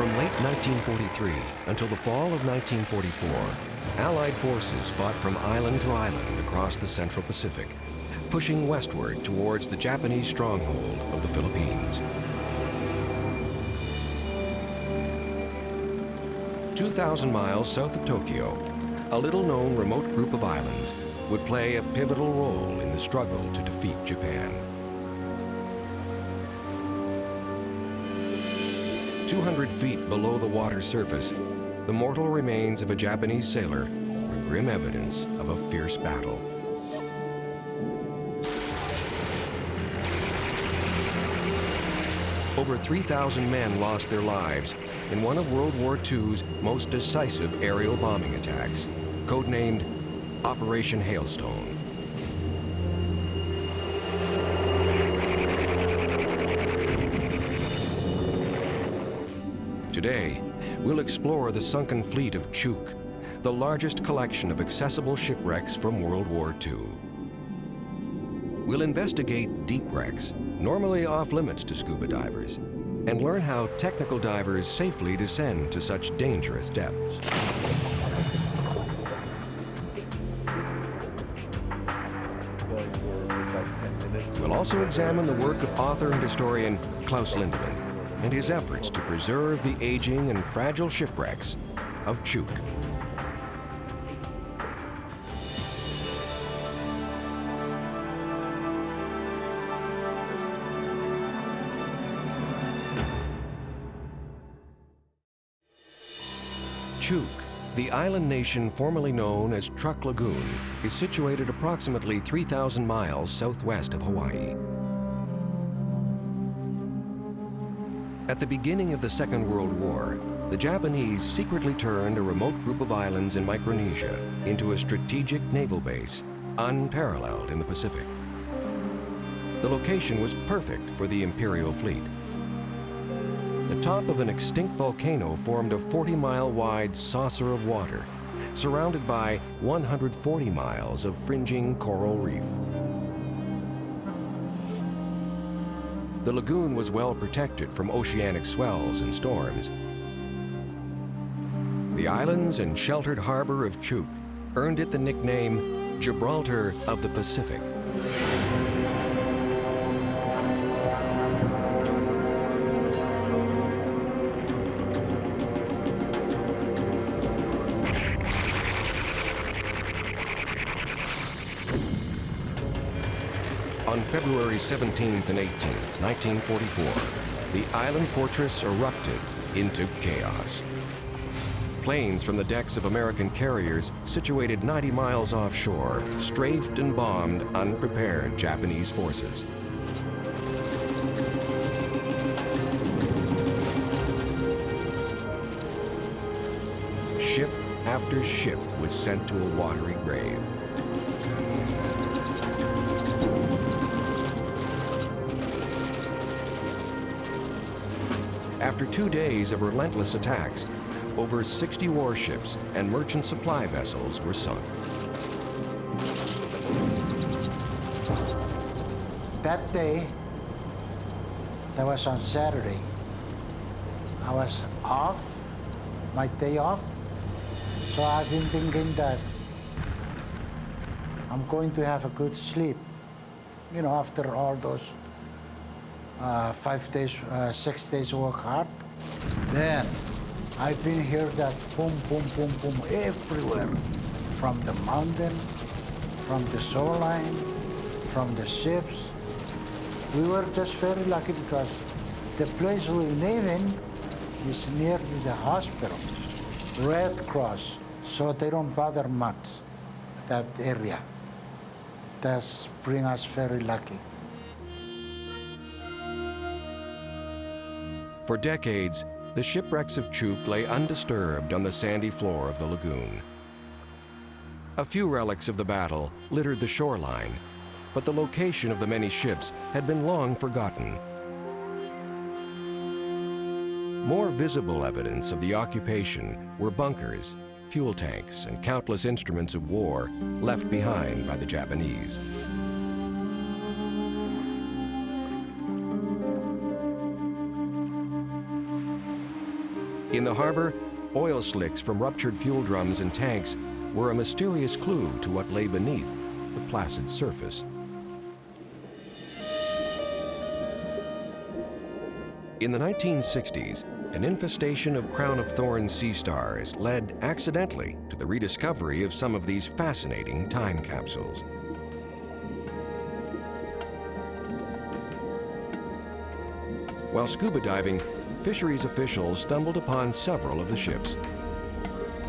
From late 1943 until the fall of 1944, Allied forces fought from island to island across the Central Pacific, pushing westward towards the Japanese stronghold of the Philippines. 2,000 miles south of Tokyo, a little-known remote group of islands would play a pivotal role in the struggle to defeat Japan. 200 feet below the water surface, the mortal remains of a Japanese sailor were grim evidence of a fierce battle. Over 3,000 men lost their lives in one of World War II's most decisive aerial bombing attacks, codenamed Operation Hailstone. Today, we'll explore the sunken fleet of Chuuk, the largest collection of accessible shipwrecks from World War II. We'll investigate deep wrecks, normally off-limits to scuba divers, and learn how technical divers safely descend to such dangerous depths. We'll also examine the work of author and historian Klaus Lindemann and his efforts to preserve the aging and fragile shipwrecks of Chuuk. Chuuk, the island nation formerly known as Chuuk Lagoon, is situated approximately 3,000 miles southwest of Hawaii. At the beginning of the Second World War, the Japanese secretly turned a remote group of islands in Micronesia into a strategic naval base, unparalleled in the Pacific. The location was perfect for the Imperial fleet. The top of an extinct volcano formed a 40-mile-wide saucer of water, surrounded by 140 miles of fringing coral reef. The lagoon was well protected from oceanic swells and storms. The islands and sheltered harbor of Chuuk earned it the nickname Gibraltar of the Pacific. On February 17th and 18th, 1944, the island fortress erupted into chaos. Planes from the decks of American carriers situated 90 miles offshore strafed and bombed unprepared Japanese forces. Ship after ship was sent to a watery grave. After 2 days of relentless attacks, over 60 warships and merchant supply vessels were sunk. That day, that was on Saturday, I was off, my day off, so I've been thinking that I'm going to have a good sleep, you know, after all those 5 days, 6 days work hard. Then I've been here that boom, boom, boom, boom everywhere, from the mountain, from the shoreline, from the ships. We were just very lucky because the place we live in is near to the hospital, Red Cross, so they don't bother much that area. That's bring us very lucky. For decades, the shipwrecks of Chuuk lay undisturbed on the sandy floor of the lagoon. A few relics of the battle littered the shoreline, but the location of the many ships had been long forgotten. More visible evidence of the occupation were bunkers, fuel tanks, and countless instruments of war left behind by the Japanese. In the harbor, oil slicks from ruptured fuel drums and tanks were a mysterious clue to what lay beneath the placid surface. In the 1960s, an infestation of crown-of-thorns sea stars led accidentally to the rediscovery of some of these fascinating time capsules. While scuba diving, fisheries officials stumbled upon several of the ships.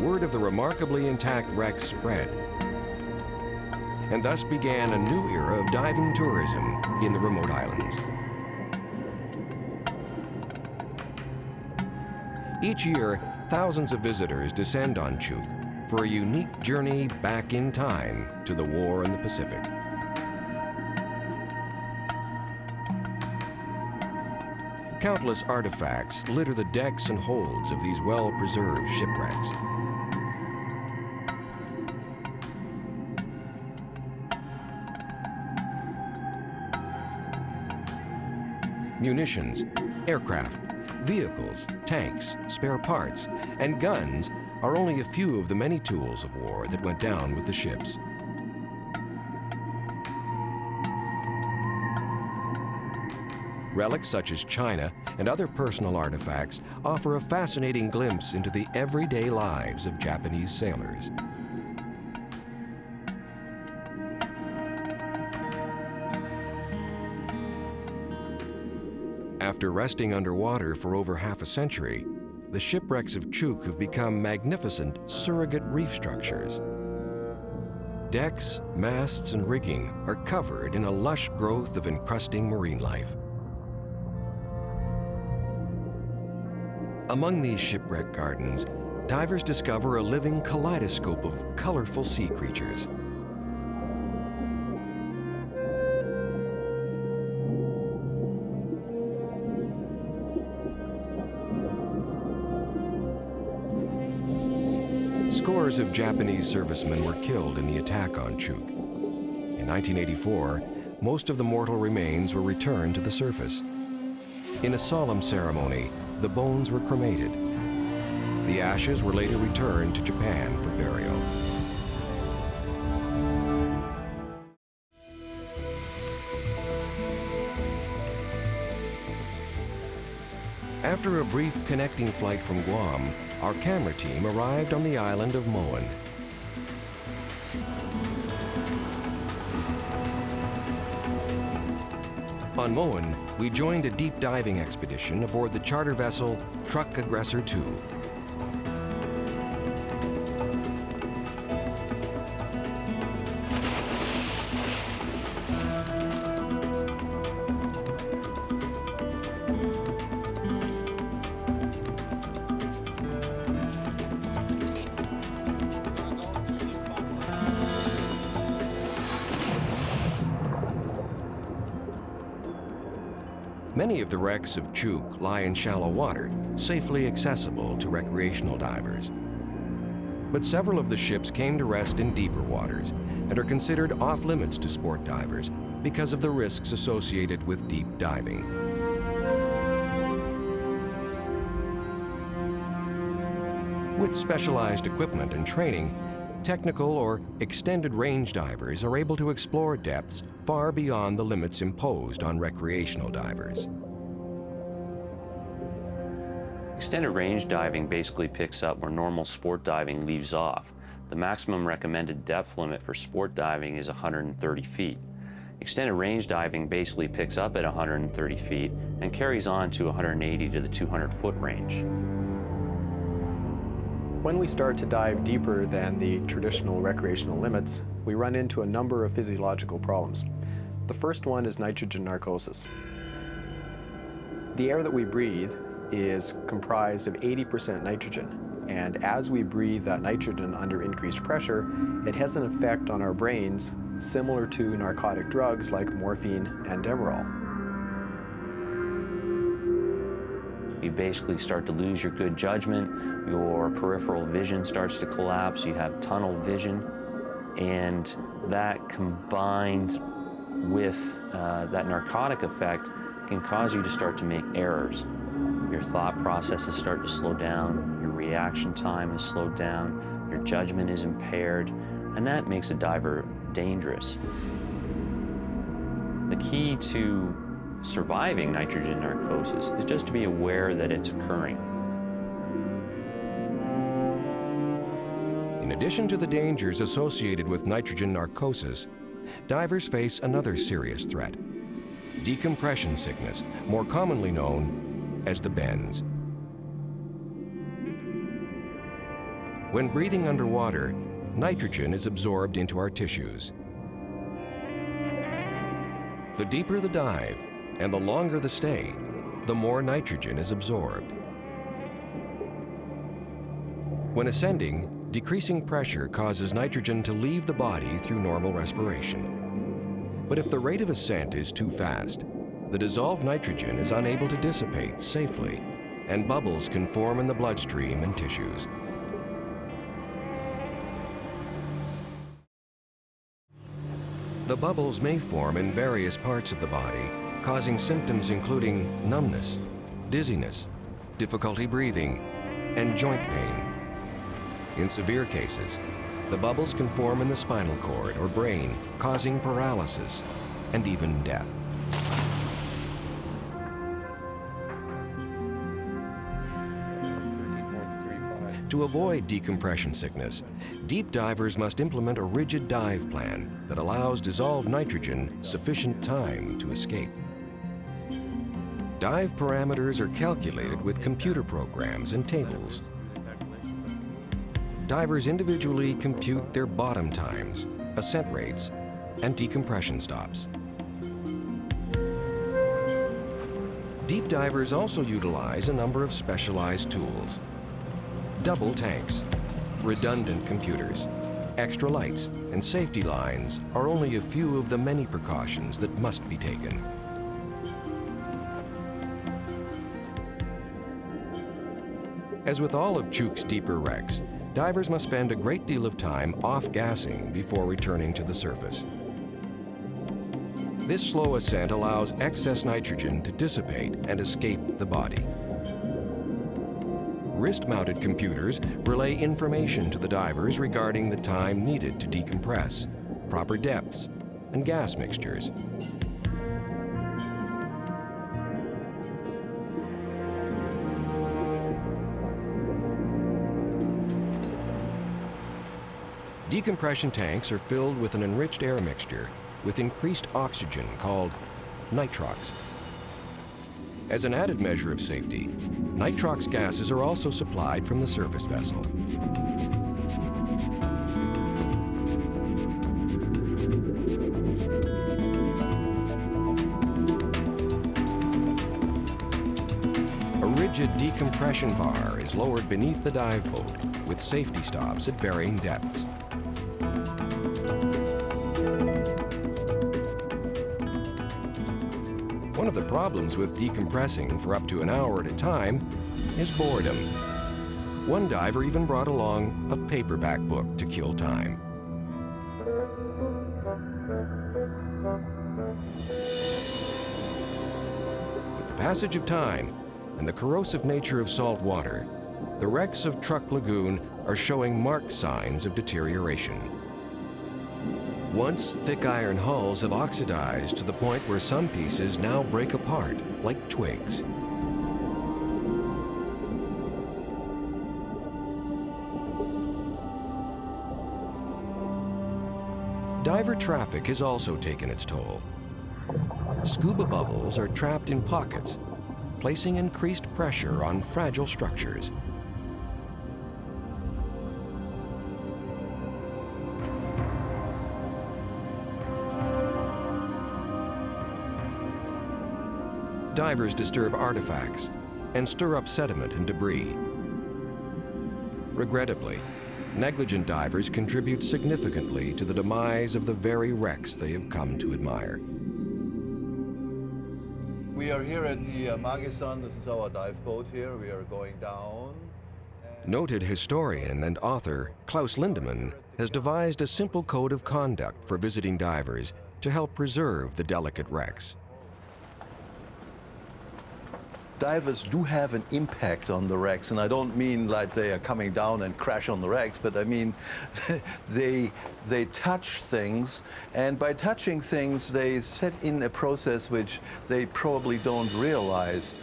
Word of the remarkably intact wrecks spread, and thus began a new era of diving tourism in the remote islands. Each year, thousands of visitors descend on Chuuk for a unique journey back in time to the war in the Pacific. Countless artifacts litter the decks and holds of these well-preserved shipwrecks. Munitions, aircraft, vehicles, tanks, spare parts, and guns are only a few of the many tools of war that went down with the ships. Relics such as china and other personal artifacts offer a fascinating glimpse into the everyday lives of Japanese sailors. After resting underwater for over half a century, the shipwrecks of Chuuk have become magnificent surrogate reef structures. Decks, masts, and rigging are covered in a lush growth of encrusting marine life. Among these shipwreck gardens, divers discover a living kaleidoscope of colorful sea creatures. Scores of Japanese servicemen were killed in the attack on Chuuk. In 1984, most of the mortal remains were returned to the surface. In a solemn ceremony, the bones were cremated. The ashes were later returned to Japan for burial. After a brief connecting flight from Guam, our camera team arrived on the island of Moen. On Moen, we joined a deep diving expedition aboard the charter vessel Truck Aggressor 2. Many of the wrecks of Chuuk lie in shallow water, safely accessible to recreational divers. But several of the ships came to rest in deeper waters and are considered off-limits to sport divers because of the risks associated with deep diving. With specialized equipment and training, technical or extended range divers are able to explore depths far beyond the limits imposed on recreational divers. Extended range diving basically picks up where normal sport diving leaves off. The maximum recommended depth limit for sport diving is 130 feet. Extended range diving basically picks up at 130 feet and carries on to 180 to the 200-foot range. When we start to dive deeper than the traditional recreational limits, we run into a number of physiological problems. The first one is nitrogen narcosis. The air that we breathe is comprised of 80% nitrogen, and as we breathe that nitrogen under increased pressure, it has an effect on our brains similar to narcotic drugs like morphine and Demerol. You basically start to lose your good judgment, your peripheral vision starts to collapse, you have tunnel vision, and that combined with that narcotic effect can cause you to start to make errors. Your thought processes start to slow down, your reaction time is slowed down, your judgment is impaired, and that makes a diver dangerous. The key to surviving nitrogen narcosis is just to be aware that it's occurring. In addition to the dangers associated with nitrogen narcosis, divers face another serious threat: decompression sickness, more commonly known as the bends. When breathing underwater, nitrogen is absorbed into our tissues. The deeper the dive and the longer the stay, the more nitrogen is absorbed. When ascending, decreasing pressure causes nitrogen to leave the body through normal respiration. But if the rate of ascent is too fast, the dissolved nitrogen is unable to dissipate safely, and bubbles can form in the bloodstream and tissues. The bubbles may form in various parts of the body, causing symptoms including numbness, dizziness, difficulty breathing, and joint pain. In severe cases, the bubbles can form in the spinal cord or brain, causing paralysis and even death. To avoid decompression sickness, deep divers must implement a rigid dive plan that allows dissolved nitrogen sufficient time to escape. Dive parameters are calculated with computer programs and tables. Divers individually compute their bottom times, ascent rates, and decompression stops. Deep divers also utilize a number of specialized tools: double tanks, redundant computers, extra lights, and safety lines are only a few of the many precautions that must be taken. As with all of Chuuk's deeper wrecks, divers must spend a great deal of time off-gassing before returning to the surface. This slow ascent allows excess nitrogen to dissipate and escape the body. Wrist-mounted computers relay information to the divers regarding the time needed to decompress, proper depths, and gas mixtures. Decompression tanks are filled with an enriched air mixture with increased oxygen called nitrox. As an added measure of safety, nitrox gases are also supplied from the surface vessel. A rigid decompression bar is lowered beneath the dive boat with safety stops at varying depths. One of the problems with decompressing for up to an hour at a time is boredom. One diver even brought along a paperback book to kill time. With the passage of time and the corrosive nature of salt water, the wrecks of Chuuk Lagoon are showing marked signs of deterioration. Once thick iron hulls have oxidized to the point where some pieces now break apart like twigs. Diver traffic has also taken its toll. Scuba bubbles are trapped in pockets, placing increased pressure on fragile structures. Divers disturb artifacts and stir up sediment and debris. Regrettably, negligent divers contribute significantly to the demise of the very wrecks they have come to admire. We are here at the Magistan. This is our dive boat here. We are going down. Noted historian and author Klaus Lindemann has devised a simple code of conduct for visiting divers to help preserve the delicate wrecks. divers do have an impact on the wrecks, and I don't mean like they are coming down and crash on the wrecks, but I mean they touch things, and by touching things they set in a process which they probably don't realize.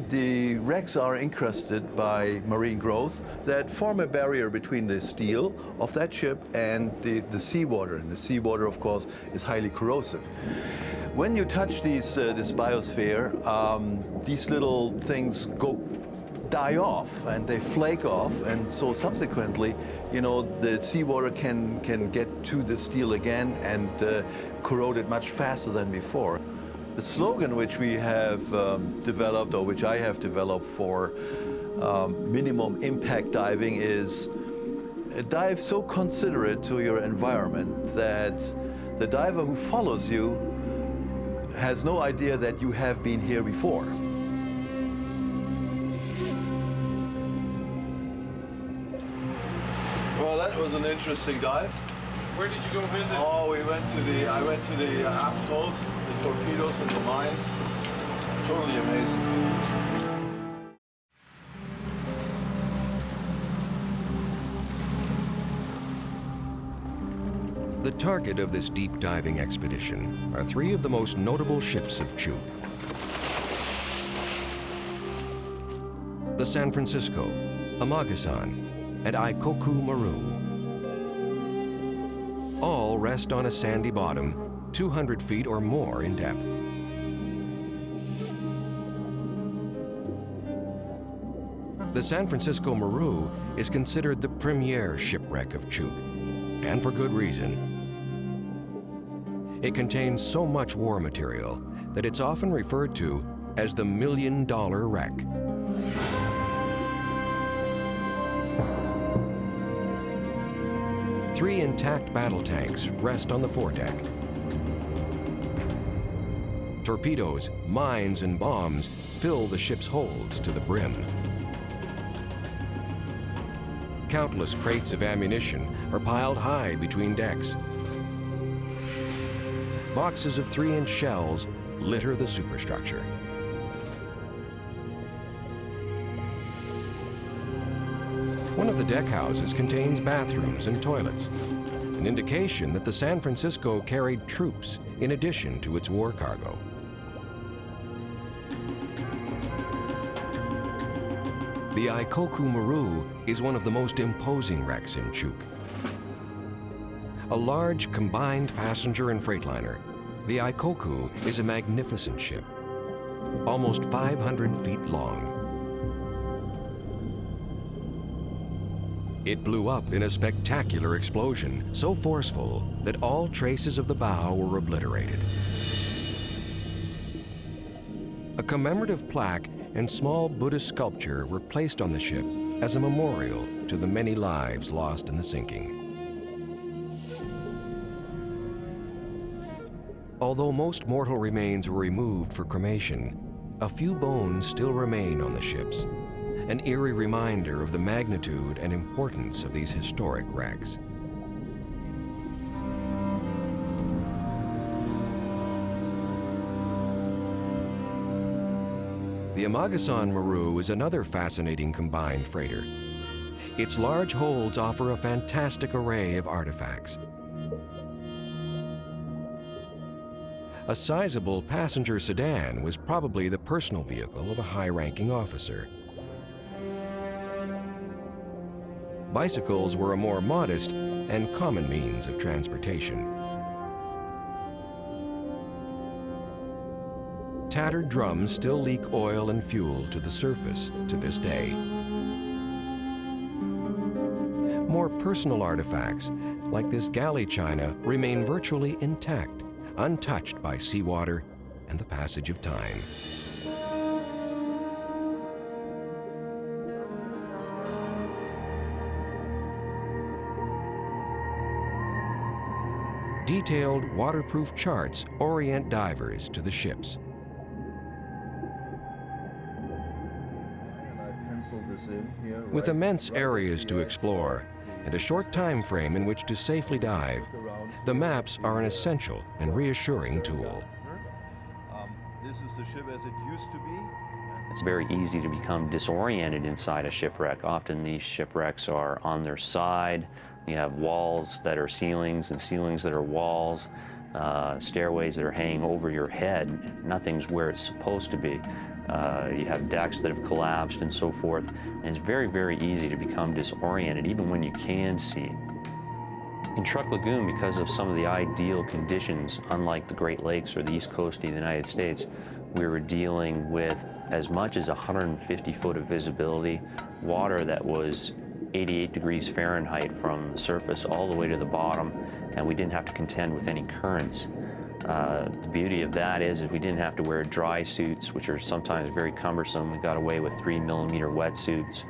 The wrecks are encrusted by marine growth that form a barrier between the steel of that ship and the seawater, and the seawater, of course, is highly corrosive. When you touch this biosphere, these little things die off and they flake off, and so subsequently, you know, the seawater can get to the steel again and corrode it much faster than before. The slogan which we have developed, or which I have developed for minimum impact diving, is dive so considerate to your environment that the diver who follows you has no idea that you have been here before. Well, that was an interesting dive. Where did you go visit? Oh, I went to the aft holes, the torpedoes and the mines. Totally amazing. The target of this deep diving expedition are three of the most notable ships of Chuuk. The San Francisco, Amagasan, and Ikoku Maru. All rest on a sandy bottom, 200 feet or more in depth. The San Francisco Maru is considered the premier shipwreck of Chuuk, and for good reason. It contains so much war material that it's often referred to as the $1 million wreck. Three intact battle tanks rest on the foredeck. Torpedoes, mines, and bombs fill the ship's holds to the brim. Countless crates of ammunition are piled high between decks. Boxes of 3-inch shells litter the superstructure. One of the deck houses contains bathrooms and toilets, an indication that the San Francisco carried troops in addition to its war cargo. The Ikoku Maru is one of the most imposing wrecks in Chuuk. A large combined passenger and freightliner, the Ikoku is a magnificent ship, almost 500 feet long. It blew up in a spectacular explosion, so forceful that all traces of the bow were obliterated. A commemorative plaque and small Buddhist sculpture were placed on the ship as a memorial to the many lives lost in the sinking. Although most mortal remains were removed for cremation, a few bones still remain on the ships, an eerie reminder of the magnitude and importance of these historic wrecks. The Amagasan Maru is another fascinating combined freighter. Its large holds offer a fantastic array of artifacts. A sizable passenger sedan was probably the personal vehicle of a high-ranking officer. Bicycles were a more modest and common means of transportation. Tattered drums still leak oil and fuel to the surface to this day. More personal artifacts, like this galley china, remain virtually intact, untouched by seawater and the passage of time. Detailed waterproof charts orient divers to the ships. With immense areas to explore and a short time frame in which to safely dive, the maps are an essential and reassuring tool. This is the ship as it used to be, It's very easy to become disoriented inside a shipwreck. Often these shipwrecks are on their side. You have walls that are ceilings and ceilings that are walls, stairways that are hanging over your head. Nothing's where it's supposed to be. You have decks that have collapsed and so forth. And it's very, very easy to become disoriented, even when you can see. In Chuuk Lagoon, because of some of the ideal conditions, unlike the Great Lakes or the East Coast of the United States, we were dealing with as much as 150 foot of visibility, water that was 88 degrees Fahrenheit from the surface all the way to the bottom, and we didn't have to contend with any currents. The beauty of that is we didn't have to wear dry suits, which are sometimes very cumbersome. We got away with 3mm wetsuits.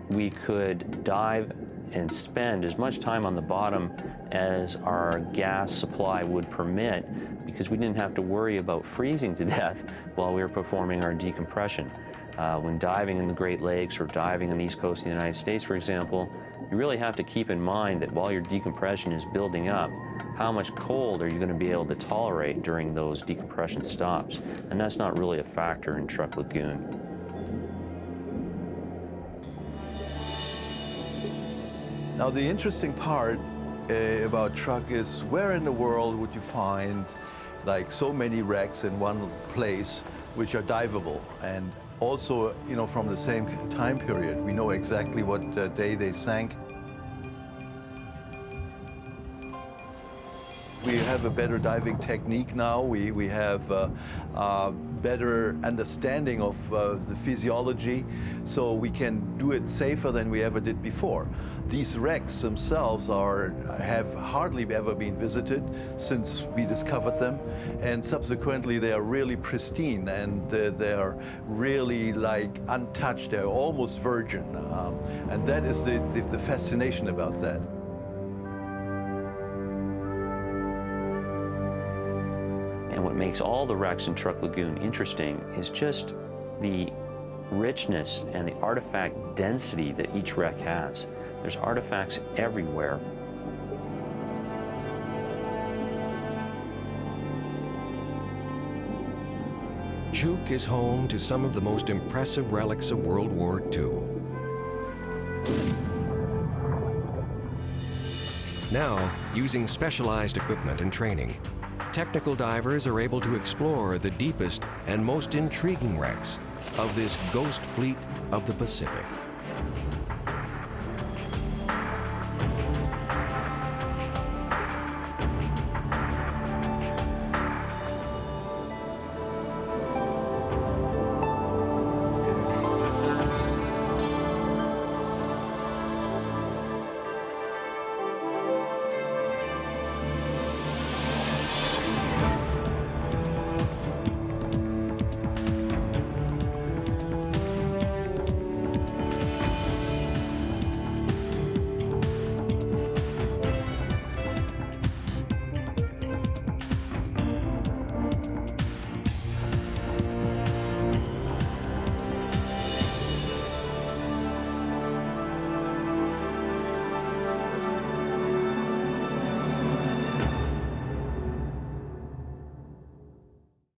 We could dive and spend as much time on the bottom as our gas supply would permit, because we didn't have to worry about freezing to death while we were performing our decompression. When diving in the Great Lakes or diving on the East Coast of the United States, for example, you really have to keep in mind that while your decompression is building up, how much cold are you going to be able to tolerate during those decompression stops? And that's not really a factor in Chuuk Lagoon. Now, the interesting part about Chuuk is, where in the world would you find like so many wrecks in one place which are diveable? And also, you know, from the same time period, we know exactly what day they sank. We have a better diving technique now. We have a better understanding of the physiology, so we can do it safer than we ever did before. These wrecks themselves have hardly ever been visited since we discovered them, and subsequently they are really pristine, and they are really like untouched. They're almost virgin, and that is the fascination about that. And what makes all the wrecks in Chuuk Lagoon interesting is just the richness and the artifact density that each wreck has. There's artifacts everywhere. Chuuk is home to some of the most impressive relics of World War II. Now, using specialized equipment and training, technical divers are able to explore the deepest and most intriguing wrecks of this ghost fleet of the Pacific.